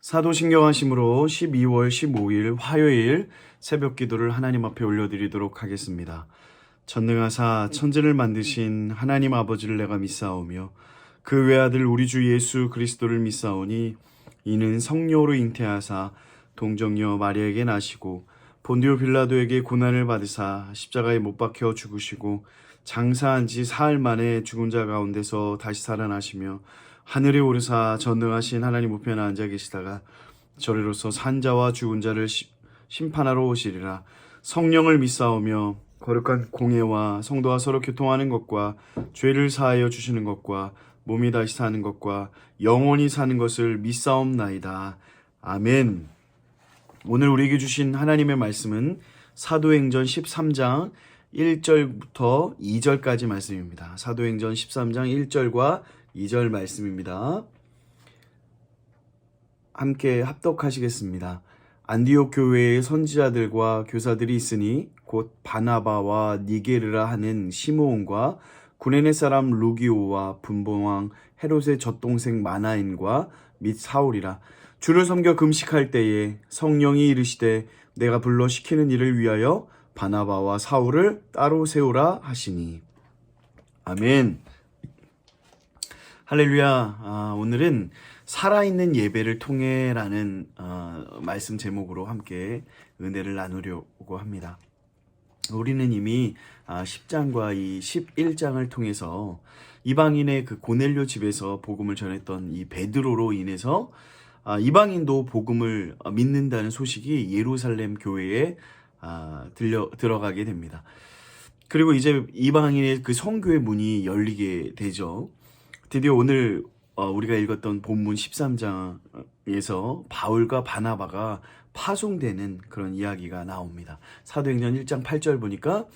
사도신경하심으로 12월 15일 화요일 새벽 기도를 하나님 앞에 올려드리도록 하겠습니다. 전능하사 천지를 만드신 하나님 아버지를 내가 믿사오며 그 외아들 우리 주 예수 그리스도를 믿사오니 이는 성령으로 잉태하사 동정녀 마리아에게 나시고 본디오 빌라도에게 고난을 받으사 십자가에 못 박혀 죽으시고 장사한 지 사흘 만에 죽은 자 가운데서 다시 살아나시며 하늘에 오르사 전능하신 하나님 우편에 앉아 계시다가 저리로서 산자와 죽은 자를 심판하러 오시리라. 성령을 믿사오며 거룩한 공예와 성도와 서로 교통하는 것과 죄를 사하여 주시는 것과 몸이 다시 사는 것과 영원히 사는 것을 믿사옵나이다. 아멘. 오늘 우리에게 주신 하나님의 말씀은 사도행전 13장 1절부터 2절까지 말씀입니다. 사도행전 13장 1절과 2절 말씀입니다. 함께 합독하시겠습니다. 안디옥 교회의 선지자들과 교사들이 있으니 곧 바나바와 니게르라 하는 시므온과 구레네 사람 루기오와 분봉왕 헤롯의 젖동생 마나인과 및 사울이라. 주를 섬겨 금식할 때에 성령이 이르시되 내가 불러 시키는 일을 위하여 바나바와 사울을 따로 세우라 하시니. 아멘. 할렐루야. 오늘은 살아있는 예배를 통해라는 말씀 제목으로 함께 은혜를 나누려고 합니다. 우리는 이미 10장과 이 11장을 통해서 이방인의 그 고넬료 집에서 복음을 전했던 이 베드로로 인해서 이방인도 복음을 믿는다는 소식이 예루살렘 교회에 들어가게 됩니다. 그리고 이제 이방인의 그 성교의 문이 열리게 되죠. 드디어 오늘 우리가 읽었던 본문 13장에서 바울과 바나바가 파송되는 그런 이야기가 나옵니다. 사도행전 1장 8절 보니까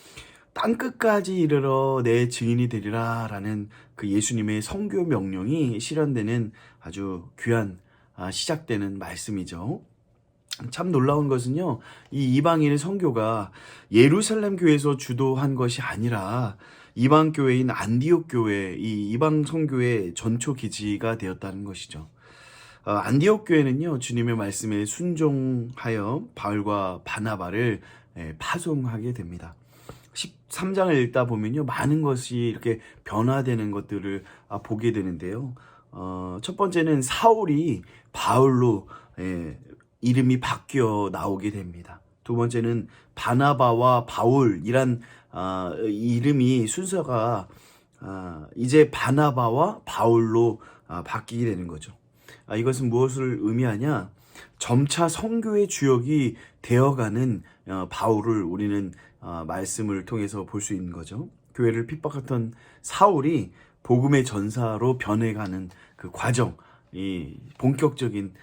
땅끝까지 이르러 내 증인이 되리라 라는 그 예수님의 성교 명령이 실현되는 아주 귀한 시작되는 말씀이죠. 참 놀라운 것은요, 이 이방인의 선교가 예루살렘 교회에서 주도한 것이 아니라 이방 교회인 안디옥 교회, 이 이방 선교의 전초 기지가 되었다는 것이죠. 안디옥 교회는요, 주님의 말씀에 순종하여 바울과 바나바를 파송하게 됩니다. 13장을 읽다 보면요, 많은 것이 이렇게 변화되는 것들을 보게 되는데요. 첫 번째는 사울이 바울로 이름이 바뀌어 나오게 됩니다. 두 번째는 바나바와 바울이란 이름이 순서가 이제 바나바와 바울로 바뀌게 되는 거죠. 이것은 무엇을 의미하냐? 점차 선교의 주역이 되어가는 바울을 우리는 말씀을 통해서 볼 수 있는 거죠. 교회를 핍박했던 사울이 복음의 전사로 변해가는 그 과정, 이 본격적인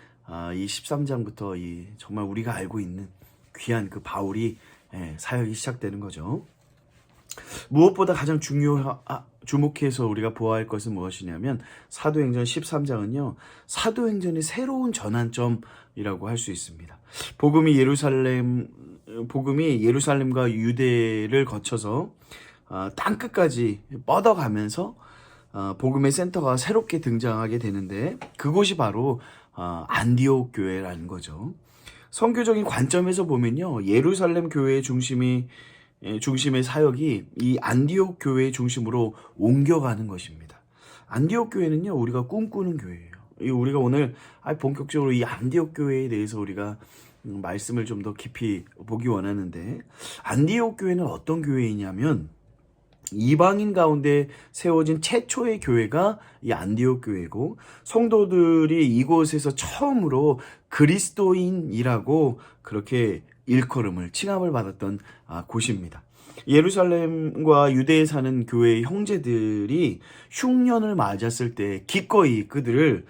이 13장부터 이 정말 우리가 알고 있는 귀한 그 바울이 사역이 시작되는 거죠. 무엇보다 가장 주목해서 우리가 보아야 할 것은 무엇이냐면 사도행전 13장은요, 사도행전의 새로운 전환점이라고 할 수 있습니다. 복음이 예루살렘과 유대를 거쳐서 땅끝까지 뻗어가면서 복음의 센터가 새롭게 등장하게 되는데 그곳이 바로 안디옥 교회라는 거죠. 선교적인 관점에서 보면요, 예루살렘 교회의 중심의 사역이 이 안디옥 교회의 중심으로 옮겨가는 것입니다. 안디옥 교회는요, 우리가 꿈꾸는 교회예요. 우리가 오늘 본격적으로 이 안디옥 교회에 대해서 우리가 말씀을 좀 더 깊이 보기 원하는데, 안디옥 교회는 어떤 교회이냐면 이방인 가운데 세워진 최초의 교회가 이 안디옥 교회고, 성도들이 이곳에서 처음으로 그리스도인이라고 그렇게 일컬음을, 칭함을 받았던 곳입니다. 예루살렘과 유대에 사는 교회의 형제들이 흉년을 맞았을 때 기꺼이 그들을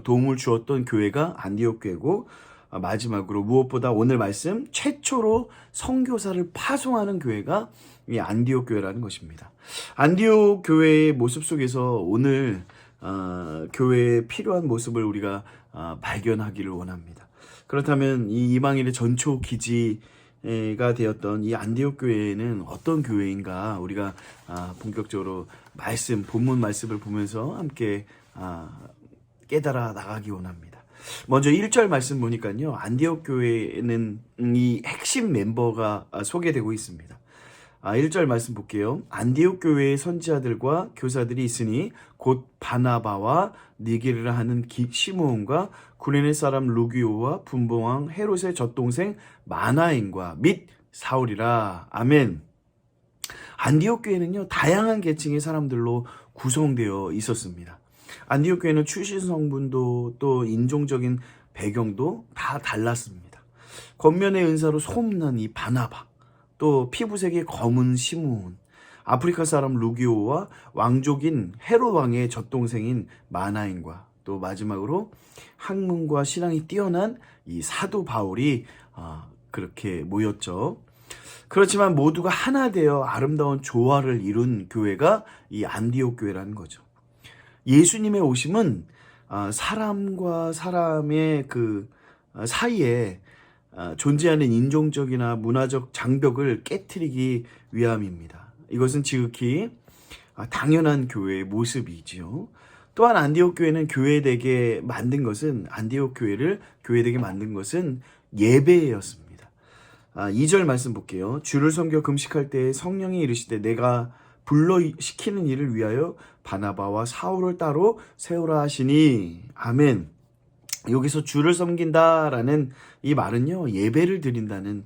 도움을 주었던 교회가 안디옥 교회고, 마지막으로 무엇보다 오늘 말씀 최초로 선교사를 파송하는 교회가 이 안디옥 교회라는 것입니다. 안디옥 교회의 모습 속에서 오늘 교회에 필요한 모습을 우리가 발견하기를 원합니다. 그렇다면 이 이방인의 전초 기지가 되었던 이 안디옥 교회는 어떤 교회인가, 우리가 본격적으로 본문 말씀을 보면서 함께 깨달아 나가기 원합니다. 먼저 1절 말씀 보니까요. 안디옥 교회에는 이 핵심 멤버가 소개되고 있습니다. 1절 말씀 볼게요. 안디옥 교회의 선지자들과 교사들이 있으니 곧 바나바와 니게르라 하는 시므온과 구레네 사람 루기오와 분봉왕 헤롯의 젖동생 마나인과 및 사울이라. 아멘. 안디옥 교회는요, 다양한 계층의 사람들로 구성되어 있었습니다. 안디옥 교회는 출신 성분도 또 인종적인 배경도 다 달랐습니다. 겉면의 은사로 소문난 이 바나바, 또 피부색이 검은 시므온, 아프리카 사람 루기오와 왕족인 헤롯 왕의 젖동생인 마나인과 또 마지막으로 학문과 신앙이 뛰어난 이 사도 바울이 그렇게 모였죠. 그렇지만 모두가 하나 되어 아름다운 조화를 이룬 교회가 이 안디옥 교회라는 거죠. 예수님의 오심은 사람과 사람의 그 사이에 존재하는 인종적이나 문화적 장벽을 깨트리기 위함입니다. 이것은 지극히 당연한 교회의 모습이지요. 또한 안디옥 교회는 교회되게 만든 것은 예배였습니다. 2절 말씀 볼게요. 주를 섬겨 금식할 때 성령이 이르시되 내가 불러 시키는 일을 위하여 바나바와 사울을 따로 세우라 하시니. 아멘. 여기서 주를 섬긴다라는 이 말은요, 예배를 드린다는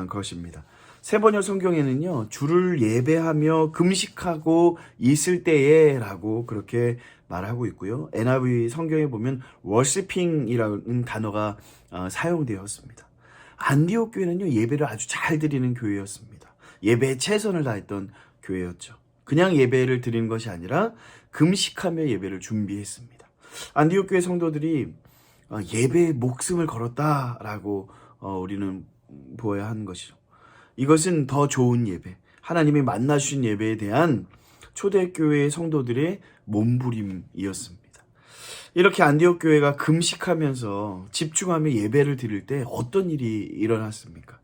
것입니다. 세번역 성경에는요, 주를 예배하며 금식하고 있을 때에 라고 그렇게 말하고 있고요. NIV 성경에 보면 worshiping이라는 단어가 사용되었습니다. 안디옥 교회는요, 예배를 아주 잘 드리는 교회였습니다. 예배에 최선을 다했던 교회였죠. 그냥 예배를 드리는 것이 아니라 금식하며 예배를 준비했습니다. 안디옥 교회 성도들이 예배에 목숨을 걸었다라고 우리는 보아야 하는 것이죠. 이것은 더 좋은 예배, 하나님이 만나주신 예배에 대한 초대교회의 성도들의 몸부림이었습니다. 이렇게 안디옥 교회가 금식하면서 집중하며 예배를 드릴 때 어떤 일이 일어났습니까?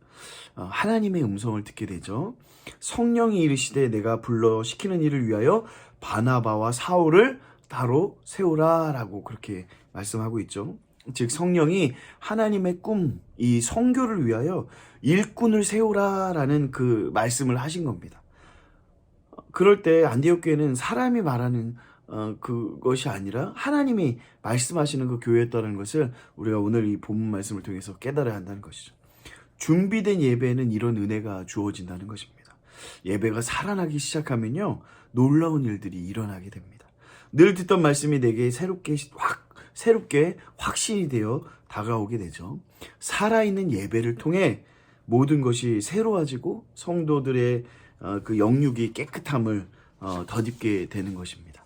하나님의 음성을 듣게 되죠. 성령이 이르시되 내가 불러 시키는 일을 위하여 바나바와 사울을 따로 세우라라고 그렇게 말씀하고 있죠. 즉 성령이 하나님의 꿈, 이 선교를 위하여 일꾼을 세우라라는 그 말씀을 하신 겁니다. 그럴 때 안디옥 교회는 사람이 말하는 그것이 아니라 하나님이 말씀하시는 그 교회였다는 것을 우리가 오늘 이 본문 말씀을 통해서 깨달아야 한다는 것이죠. 준비된 예배에는 이런 은혜가 주어진다는 것입니다. 예배가 살아나기 시작하면요, 놀라운 일들이 일어나게 됩니다. 늘 듣던 말씀이 내게 새롭게 확신이 되어 다가오게 되죠. 살아있는 예배를 통해 모든 것이 새로워지고 성도들의 그 영육이 깨끗함을 덧입게 되는 것입니다.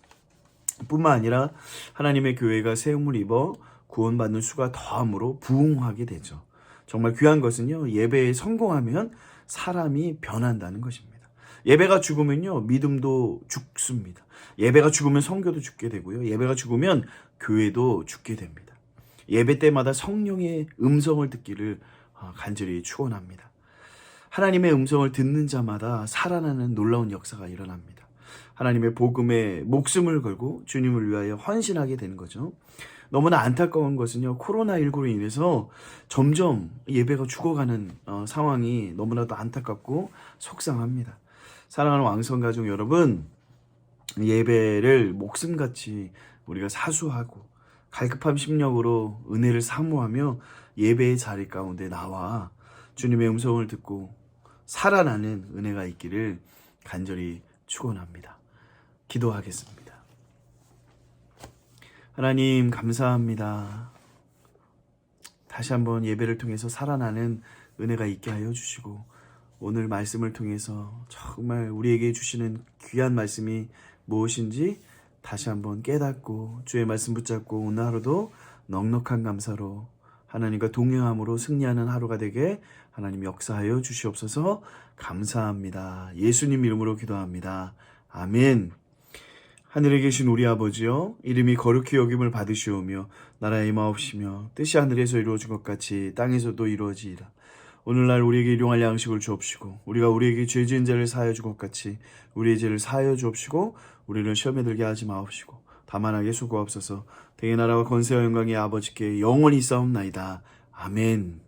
뿐만 아니라 하나님의 교회가 세움을 입어 구원받는 수가 더함으로 부흥하게 되죠. 정말 귀한 것은요, 예배에 성공하면 사람이 변한다는 것입니다. 예배가 죽으면요, 믿음도 죽습니다. 예배가 죽으면 성교도 죽게 되고요. 예배가 죽으면 교회도 죽게 됩니다. 예배 때마다 성령의 음성을 듣기를 간절히 축원합니다. 하나님의 음성을 듣는 자마다 살아나는 놀라운 역사가 일어납니다. 하나님의 복음에 목숨을 걸고 주님을 위하여 헌신하게 되는 거죠. 너무나 안타까운 것은요, 코로나19로 인해서 점점 예배가 죽어가는 상황이 너무나도 안타깝고 속상합니다. 사랑하는 왕성가족 여러분, 예배를 목숨같이 우리가 사수하고 갈급한 심령으로 은혜를 사모하며 예배의 자리 가운데 나와 주님의 음성을 듣고 살아나는 은혜가 있기를 간절히 축원합니다. 기도하겠습니다. 하나님 감사합니다. 다시 한번 예배를 통해서 살아나는 은혜가 있게 하여 주시고 오늘 말씀을 통해서 정말 우리에게 주시는 귀한 말씀이 무엇인지 다시 한번 깨닫고 주의 말씀 붙잡고 오늘 하루도 넉넉한 감사로 하나님과 동행함으로 승리하는 하루가 되게 하나님 역사하여 주시옵소서. 감사합니다. 예수님 이름으로 기도합니다. 아멘. 하늘에 계신 우리 아버지여, 이름이 거룩히 여김을 받으시오며 나라의 임하옵시며 뜻이 하늘에서 이루어진 것 같이 땅에서도 이루어지이다. 오늘날 우리에게 일용할 양식을 주옵시고 우리가 우리에게 죄 지은 자를 사하여 줄 것 같이 우리의 죄를 사하여 주옵시고 우리를 시험에 들게 하지 마옵시고 다만하게 수고하옵소서. 대의 나라와 권세와 영광이 아버지께 영원히 있사옵나이다. 아멘.